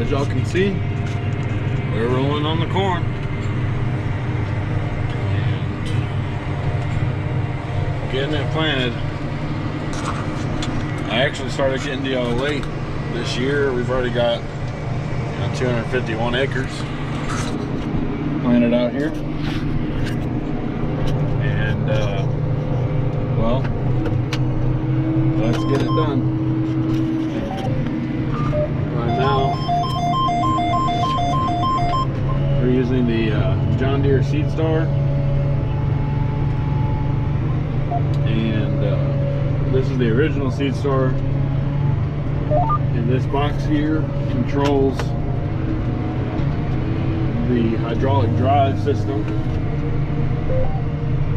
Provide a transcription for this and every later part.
as y'all can see, we're rolling on the corn. And getting it planted. I actually started getting to y'all late this year. We've already got 251 acres planted out here. And well, let's get it done. Right now, we're using the John Deere Seed Star, and this is the original Seed Star. And this box here controls the hydraulic drive system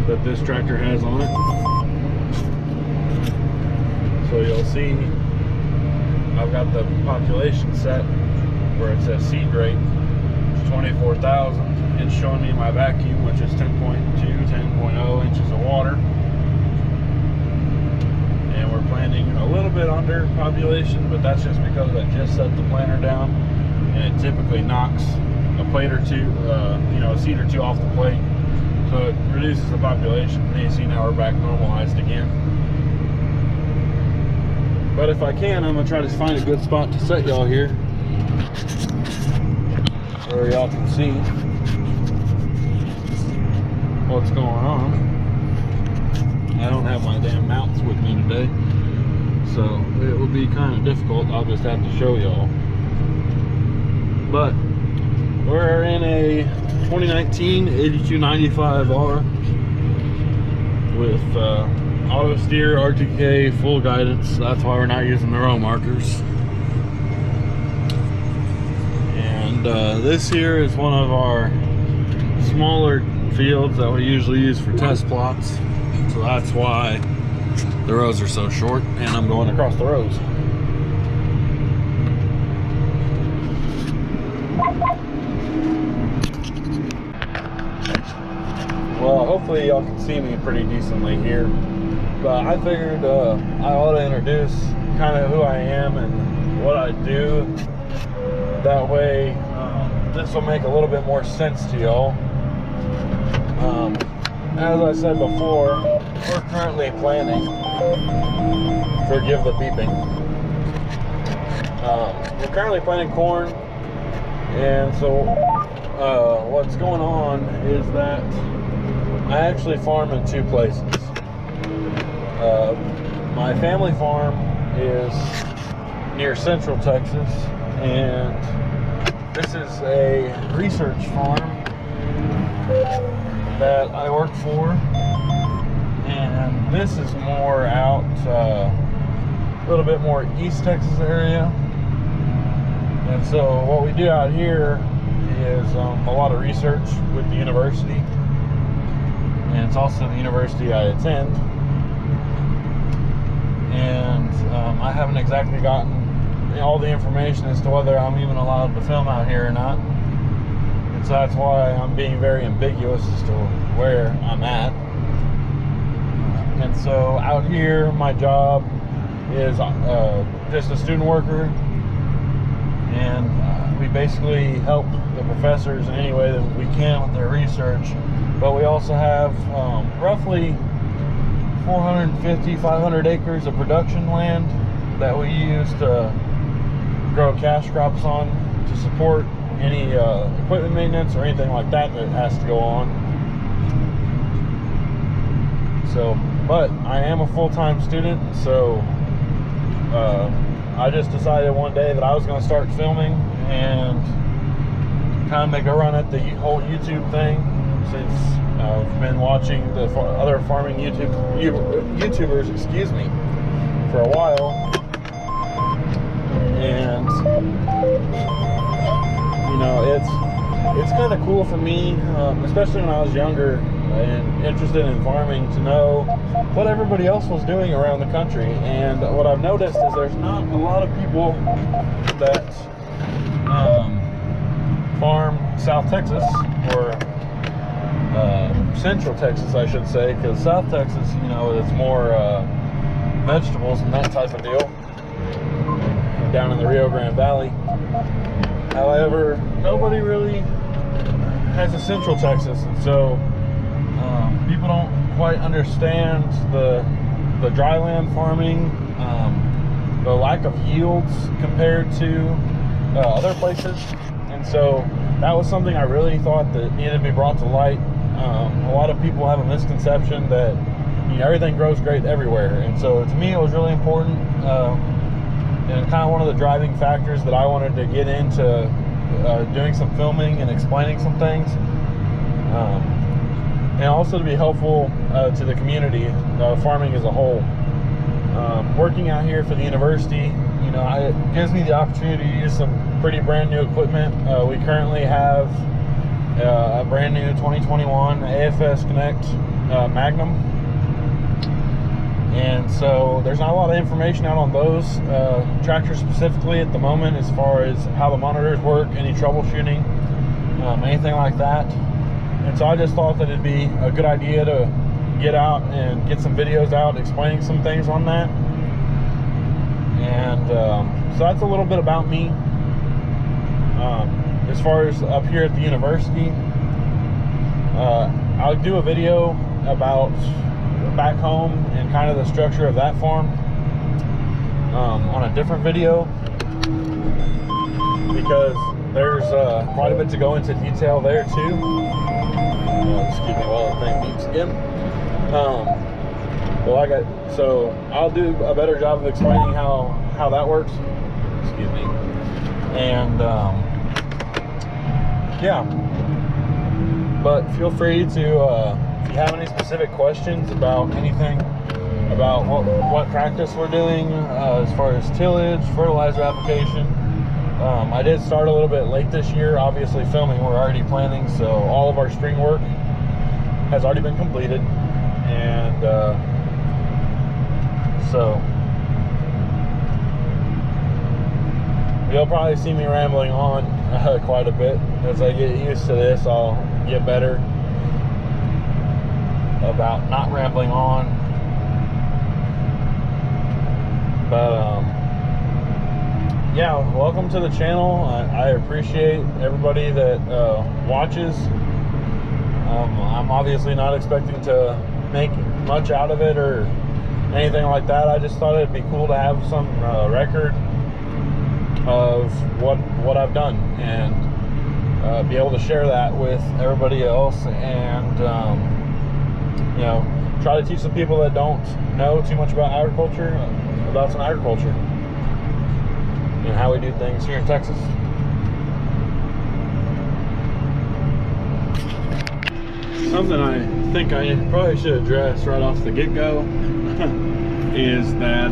that this tractor has on it. So you'll see I've got the population set where it says seed rate 24,000. It's showing me my vacuum, which is 10.0 inches of water. And we're planting a little bit under population, but that's just because I just set the planter down, and it typically knocks a plate or two, a seed or two off the plate. So it reduces the population. And you see now we're back normalized again. But if I can, I'm gonna try to find a good spot to set y'all here, where y'all can see what's going on. I don't have my damn mounts with me today, so it will be kind of difficult. I'll just have to show y'all. But we're in a 2019 8295R with auto steer, RTK, full guidance. That's why we're not using the row markers. And this here is one of our smaller fields that we usually use for test plots. So that's why the rows are so short, and I'm going across the rows. Well, hopefully y'all can see me pretty decently here. But I figured I ought to introduce kind of who I am and what I do. That way, this will make a little bit more sense to y'all. As I said before, we're currently planting. Forgive the beeping. We're currently planting corn, and so what's going on is that I actually farm in two places. My family farm is near Central Texas, and this is a research farm that I work for, and this is more out a little bit more East Texas area. And so what we do out here is a lot of research with the university, and it's also the university I attend. And I haven't exactly gotten all the information as to whether I'm even allowed to film out here or not. And so that's why I'm being very ambiguous as to where I'm at. And so out here, my job is just a student worker. And we basically help the professors in any way that we can with their research. But we also have roughly 450, 500 acres of production land that we use to grow cash crops on to support any equipment maintenance or anything like that that has to go on. So, but I am a full-time student, so I just decided one day that I was going to start filming and kind of make a run at the whole YouTube thing, since I've been watching the other farming YouTubers, excuse me, for a while. And it's kind of cool for me, especially when I was younger and interested in farming, to know what everybody else was doing around the country. And what I've noticed is there's not a lot of people that farm South Texas, or Central Texas, I should say, because South Texas, it's more vegetables and that type of deal down in the Rio Grande Valley. However, nobody really has a Central Texas, and so people don't quite understand the dryland farming, the lack of yields compared to other places. And so that was something I really thought that needed to be brought to light. A lot of people have a misconception that, you know, everything grows great everywhere, and so to me it was really important, and kind of one of the driving factors that I wanted to get into doing some filming and explaining some things, and also to be helpful to the community, farming as a whole. Working out here for the university, you know, it gives me the opportunity to use some pretty brand new equipment. We currently have a brand new 2021 AFS Connect Magnum, and so there's not a lot of information out on those tractors specifically at the moment, as far as how the monitors work, any troubleshooting, anything like that. And so I just thought that it'd be a good idea to get out and get some videos out explaining some things on that. And so that's a little bit about me. As far as up here at the university, I'll do a video about back home and kind of the structure of that farm on a different video, because there's quite a bit to go into detail there too. Excuse me while the thing beeps again. So I'll do a better job of explaining how that works. Excuse me. And yeah, but feel free to, if you have any specific questions about anything, about what practice we're doing as far as tillage, fertilizer application. I did start a little bit late this year, obviously filming, we're already planning, so all of our spring work has already been completed. And so you'll probably see me rambling on quite a bit. As I get used to this, I'll get better about not rambling on. But yeah, welcome to the channel. I appreciate everybody that watches. I'm obviously not expecting to make much out of it or anything like that. I just thought it'd be cool to have some record of what I've done, and be able to share that with everybody else, and you know, try to teach some people that don't know too much about agriculture about some agriculture and how we do things here in Texas. Something I think I probably should address right off the get-go is that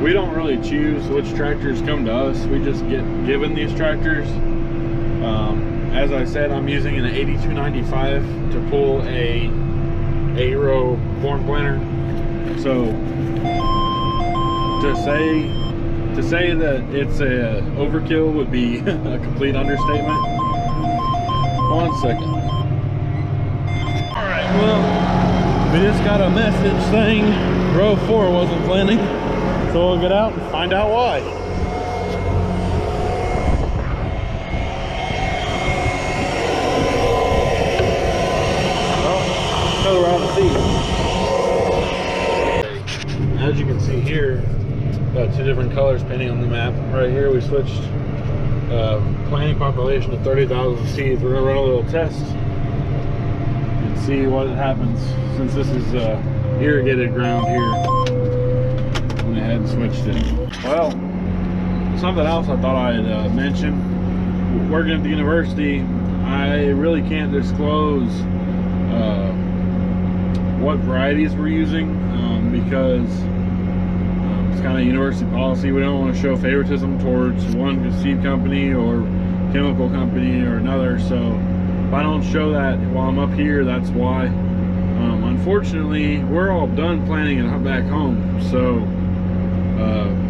we don't really choose which tractors come to us. We just get given these tractors. As I said, I'm using an 8295 to pull a 8-row corn planter. So to say that it's a overkill would be a complete understatement. 1 second. Alright, well, we just got a message saying row 4 wasn't planting, so we'll get out and find out why. Well, go around and see. As you can see here, got 2 different colors painting on the map. Right here we switched planting population to 30,000 seeds. We're gonna run a little test and see what happens, since this is irrigated ground here. Went ahead and switched it. Well, something else I thought I'd mention. Working at the university, I really can't disclose what varieties we're using because it's kind of university policy. We don't want to show favoritism towards one seed company or chemical company or another. So if I don't show that while I'm up here, that's why. Unfortunately, we're all done planting it back home. So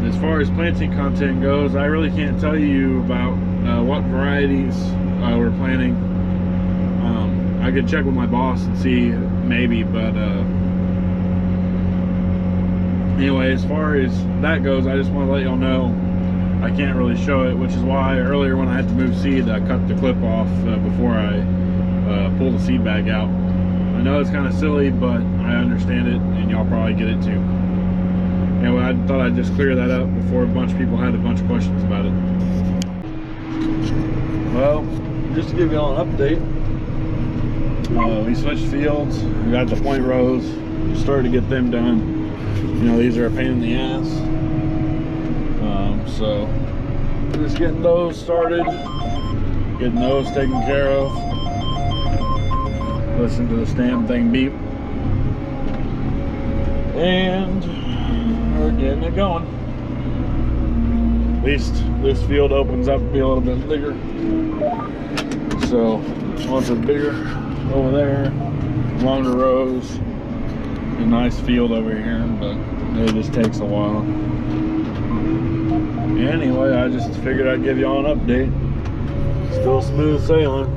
as far as planting content goes, I really can't tell you about what varieties we're planting. I could check with my boss and see maybe, but anyway, as far as that goes, I just want to let y'all know I can't really show it, which is why earlier when I had to move seed, I cut the clip off before I pulled the seed bag out. I know it's kind of silly, but I understand it, and y'all probably get it too. Anyway, I thought I'd just clear that up before a bunch of people had a bunch of questions about it. Well, just to give y'all an update, we switched fields. We got the point rows, started to get them done. You know, these are a pain in the ass. So we're just getting those started, getting those taken care of. Listen to the stamp thing beep. And we're getting it going. At least this field opens up to be a little bit bigger. So once it's bigger over there, longer rows, a nice field over here, but it just takes a while. Anyway, I just figured I'd give y'all an update. Still smooth sailing.